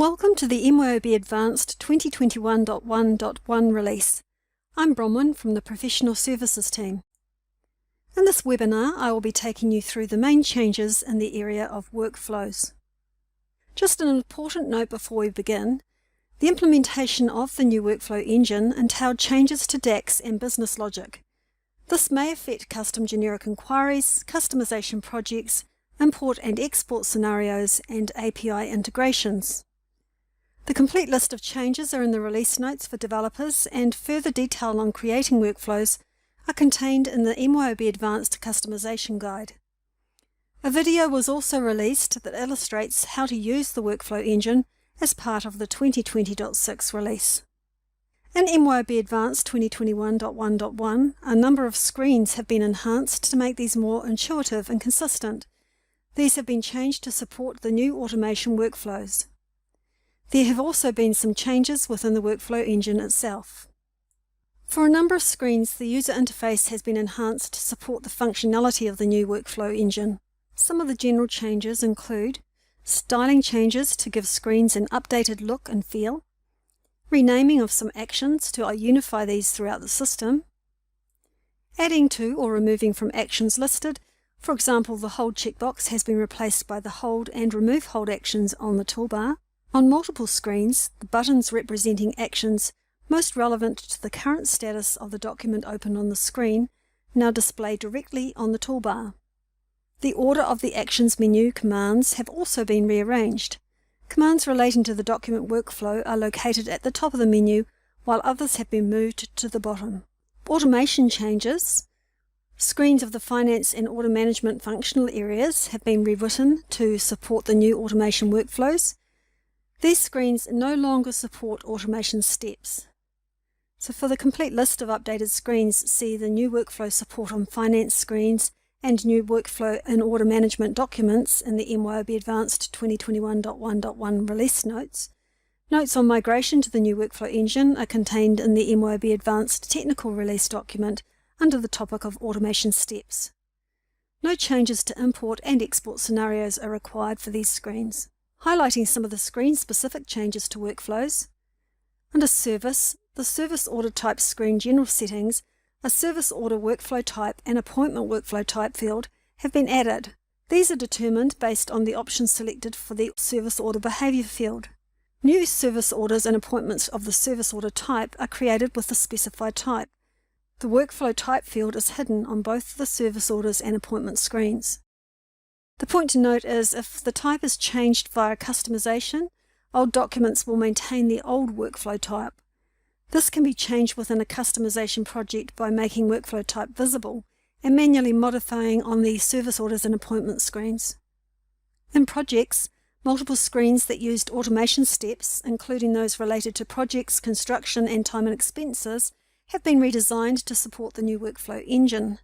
Welcome to the MYOB Advanced 2021.1.1 release. I'm Bronwyn from the Professional Services team. In this webinar, I will be taking you through the main changes in the area of workflows. Just an important note before we begin, the implementation of the new workflow engine entailed changes to DAX and business logic. This may affect custom generic inquiries, customization projects, import and export scenarios, and API integrations. The complete list of changes are in the release notes for developers, and further detail on creating workflows are contained in the MYOB Advanced Customization Guide. A video was also released that illustrates how to use the workflow engine as part of the 2020.6 release. In MYOB Advanced 2021.1.1, a number of screens have been enhanced to make these more intuitive and consistent. These have been changed to support the new automation workflows. There have also been some changes within the workflow engine itself. For a number of screens, the user interface has been enhanced to support the functionality of the new workflow engine. Some of the general changes include styling changes to give screens an updated look and feel, renaming of some actions to unify these throughout the system, adding to or removing from actions listed. For example, the hold checkbox has been replaced by the hold and remove hold actions on the toolbar. On multiple screens, the buttons representing actions most relevant to the current status of the document open on the screen now display directly on the toolbar. The order of the Actions menu commands have also been rearranged. Commands relating to the document workflow are located at the top of the menu, while others have been moved to the bottom. Automation changes. Screens of the Finance and Order Management functional areas have been rewritten to support the new automation workflows. These screens no longer support automation steps. So for the complete list of updated screens, see the new workflow support on finance screens and new workflow and order management documents in the MYOB Advanced 2021.1.1 release notes. Notes on migration to the new workflow engine are contained in the MYOB Advanced Technical Release document under the topic of automation steps. No changes to import and export scenarios are required for these screens. Highlighting some of the screen-specific changes to workflows. Under Service, the Service Order Type screen general settings, a Service Order Workflow Type and Appointment Workflow Type field have been added. These are determined based on the options selected for the Service Order Behaviour field. New service orders and appointments of the Service Order Type are created with the specified type. The Workflow Type field is hidden on both the Service Orders and Appointment screens. The point to note is if the type is changed via customization, old documents will maintain the old workflow type. This can be changed within a customization project by making workflow type visible and manually modifying on the service orders and appointment screens. In projects, multiple screens that used automation steps, including those related to projects, construction and time and expenses, have been redesigned to support the new workflow engine.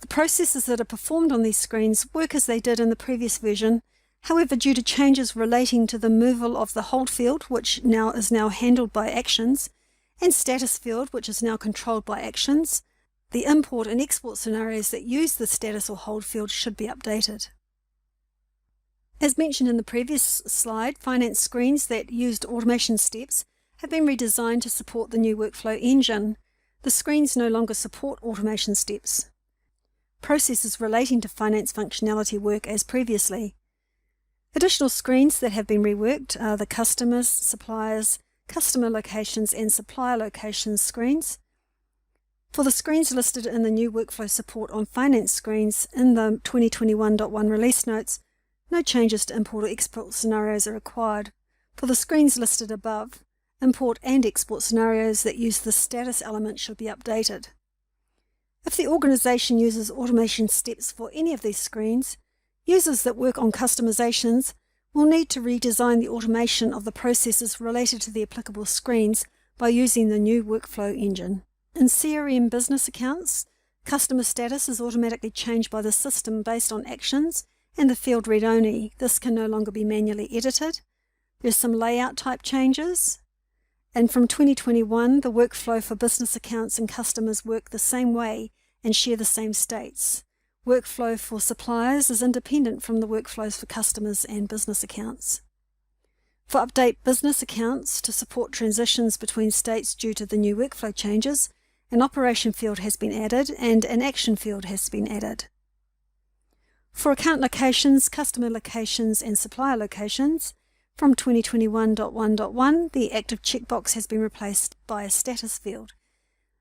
The processes that are performed on these screens work as they did in the previous version. However, due to changes relating to the removal of the hold field, which is now handled by actions, and status field, which is now controlled by actions, the import and export scenarios that use the status or hold field should be updated. As mentioned in the previous slide, finance screens that used automation steps have been redesigned to support the new workflow engine. The screens no longer support automation steps. Processes relating to finance functionality work as previously. Additional screens that have been reworked are the Customers, Suppliers, Customer Locations and Supplier Locations screens. For the screens listed in the new workflow support on finance screens in the 2021.1 release notes, no changes to import or export scenarios are required. For the screens listed above, import and export scenarios that use the status element should be updated. If the organization uses automation steps for any of these screens, users that work on customizations will need to redesign the automation of the processes related to the applicable screens by using the new workflow engine. In CRM business accounts, customer status is automatically changed by the system based on actions and the field read-only. This can no longer be manually edited. There's some layout type changes. And from 2021, the workflow for business accounts and customers work the same way and share the same states. Workflow for suppliers is independent from the workflows for customers and business accounts. For Update Business Accounts to support transitions between states due to the new workflow changes, an operation field has been added and an action field has been added. For account locations, customer locations and supplier locations, from 2021.1.1, the active checkbox has been replaced by a status field,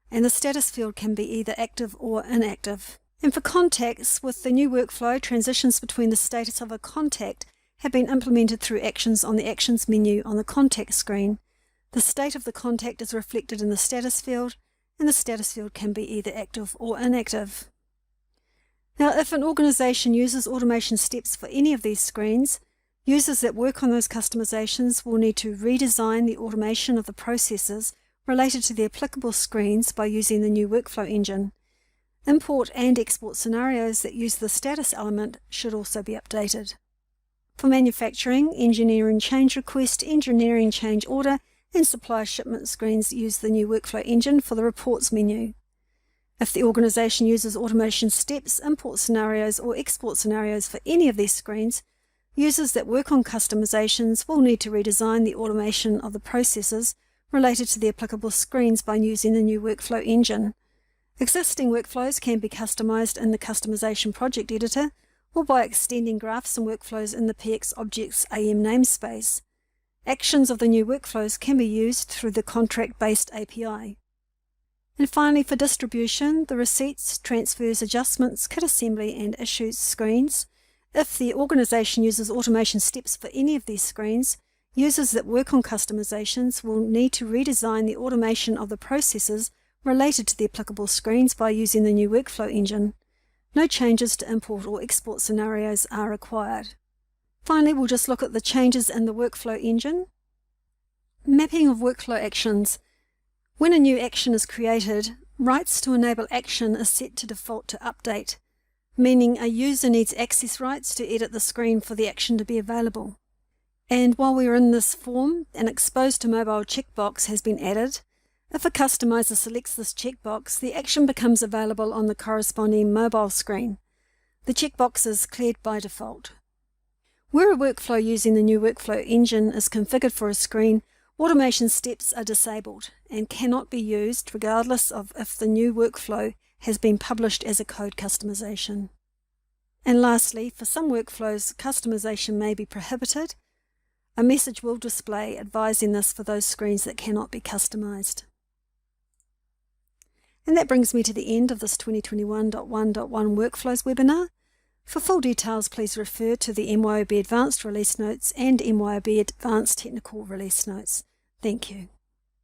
and the status field can be either active or inactive. And for contacts, with the new workflow, transitions between the status of a contact have been implemented through actions on the Actions menu on the contact screen. The state of the contact is reflected in the status field, and the status field can be either active or inactive. Now, if an organisation uses automation steps for any of these screens, users that work on those customizations will need to redesign the automation of the processes related to the applicable screens by using the new workflow engine. Import and export scenarios that use the status element should also be updated. For manufacturing, engineering change request, engineering change order, and supplier shipment screens use the new workflow engine for the reports menu. If the organisation uses automation steps, import scenarios, or export scenarios for any of these screens, users that work on customizations will need to redesign the automation of the processes related to the applicable screens by using the new workflow engine. Existing workflows can be customized in the Customization Project Editor or by extending graphs and workflows in the PX Objects AM namespace. Actions of the new workflows can be used through the contract-based API. And finally, for distribution, the Receipts, Transfers, Adjustments, Kit Assembly and Issues screens. If the organisation uses automation steps for any of these screens, users that work on customizations will need to redesign the automation of the processes related to the applicable screens by using the new workflow engine. No changes to import or export scenarios are required. Finally, we'll just look at the changes in the workflow engine. Mapping of workflow actions. When a new action is created, rights to enable action are set to default to update, meaning a user needs access rights to edit the screen for the action to be available. And while we are in this form, an Exposed to Mobile checkbox has been added. If a customizer selects this checkbox, the action becomes available on the corresponding mobile screen. The checkbox is cleared by default. Where a workflow using the new workflow engine is configured for a screen, automation steps are disabled and cannot be used regardless of if the new workflow has been published as a code customization. And lastly, for some workflows, customization may be prohibited. A message will display advising this for those screens that cannot be customized. And that brings me to the end of this 2021.1.1 Workflows webinar. For full details, please refer to the MYOB Advanced Release Notes and MYOB Advanced Technical Release Notes. Thank you.